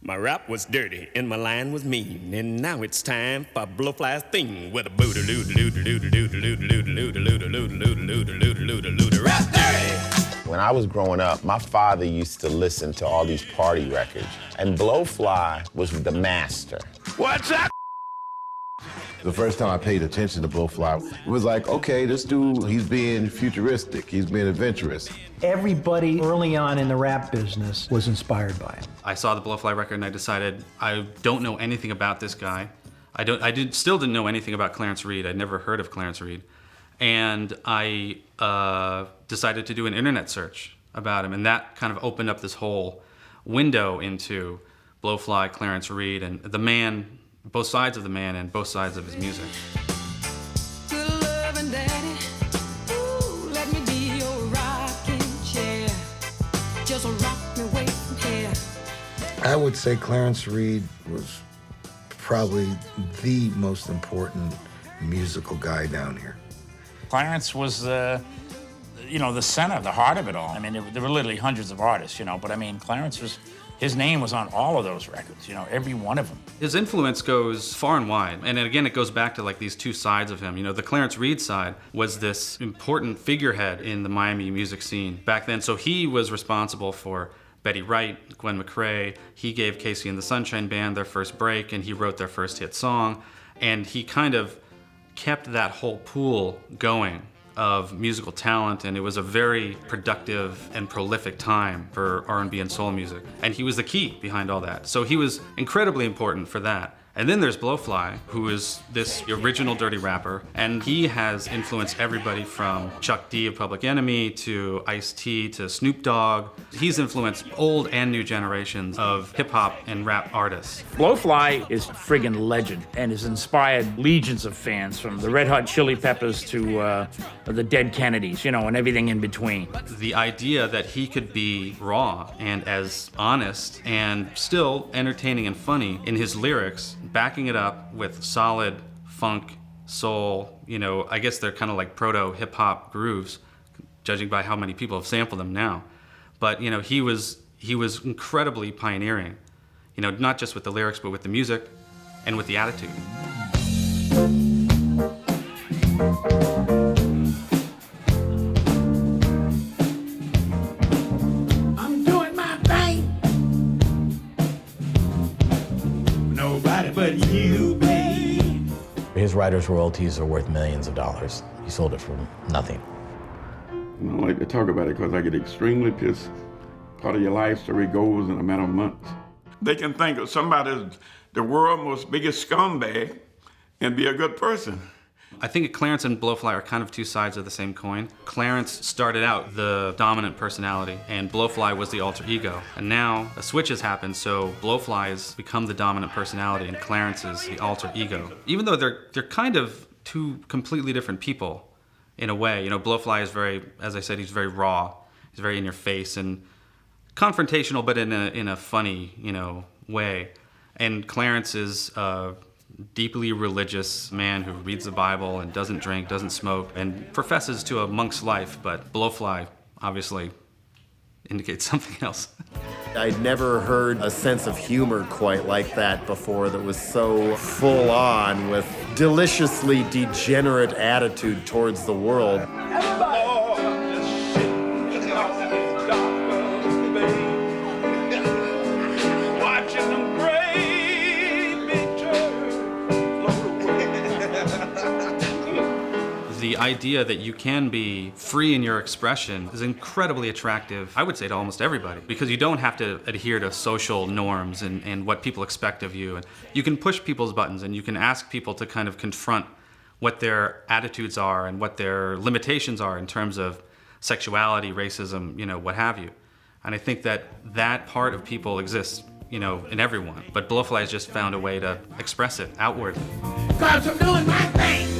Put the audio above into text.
My rap was dirty and my line was mean, and now it's time for Blowfly's thing with a booty rap dirty. When I was growing up, my father used to listen to all these party records, and Blowfly was the master. What's up? The first time I paid attention to Blowfly, it was like, okay, this dude, he's being futuristic, he's being adventurous. Everybody early on in the rap business was inspired by him. I saw the Blowfly record and I decided I don't know anything about this guy. Still didn't know anything about Clarence Reid. I'd never heard of Clarence Reid. And I decided to do an internet search about him, and that kind of opened up this whole window into Blowfly, Clarence Reid, and the man, both sides of the man and both sides of his music. I would say Clarence Reid was probably the most important musical guy down here. Clarence was the center, the heart of it all. I mean, there were literally hundreds of artists, but I mean, his name was on all of those records, every one of them. His influence goes far and wide. And again, it goes back to like these two sides of him. The Clarence Reid side was this important figurehead in the Miami music scene back then. So he was responsible for Betty Wright, Gwen McCrae. He gave Casey and the Sunshine Band their first break, and he wrote their first hit song. And he kind of kept that whole pool going of musical talent, and it was a very productive and prolific time for R&B and soul music. And he was the key behind all that. So he was incredibly important for that. And then there's Blowfly, who is this original dirty rapper, and he has influenced everybody from Chuck D of Public Enemy to Ice-T to Snoop Dogg. He's influenced old and new generations of hip-hop and rap artists. Blowfly is a friggin' legend and has inspired legions of fans, from the Red Hot Chili Peppers to the Dead Kennedys, and everything in between. The idea that he could be raw and as honest and still entertaining and funny in his lyrics, backing it up with solid funk, soul, I guess they're kind of like proto-hip-hop grooves, judging by how many people have sampled them now. But, he was incredibly pioneering, not just with the lyrics, but with the music and with the attitude. I'm doing my thing. Nobody but you, babe. His writers' royalties are worth millions of dollars. He sold it for nothing. I don't like to talk about it because I get extremely pissed. Part of your life story goes in a matter of months. They can think of somebody as the world's most biggest scumbag and be a good person. I think Clarence and Blowfly are kind of two sides of the same coin. Clarence started out the dominant personality, and Blowfly was the alter ego. And now a switch has happened, so Blowfly has become the dominant personality, and Clarence is the alter ego. Even though they're kind of two completely different people in a way. Blowfly is very, as I said, he's very raw. He's very in your face and confrontational, but in a funny, way. And Clarence is a deeply religious man who reads the Bible and doesn't drink, doesn't smoke, and professes to a monk's life, but Blowfly obviously indicates something else. I'd never heard a sense of humor quite like that before, that was so full on with deliciously degenerate attitude towards the world. The idea that you can be free in your expression is incredibly attractive, I would say, to almost everybody, because you don't have to adhere to social norms and what people expect of you. And you can push people's buttons, and you can ask people to kind of confront what their attitudes are and what their limitations are in terms of sexuality, racism, what have you. And I think that part of people exists, in everyone. But Blowfly has just found a way to express it outwardly. 'Cause I'm doing my thing.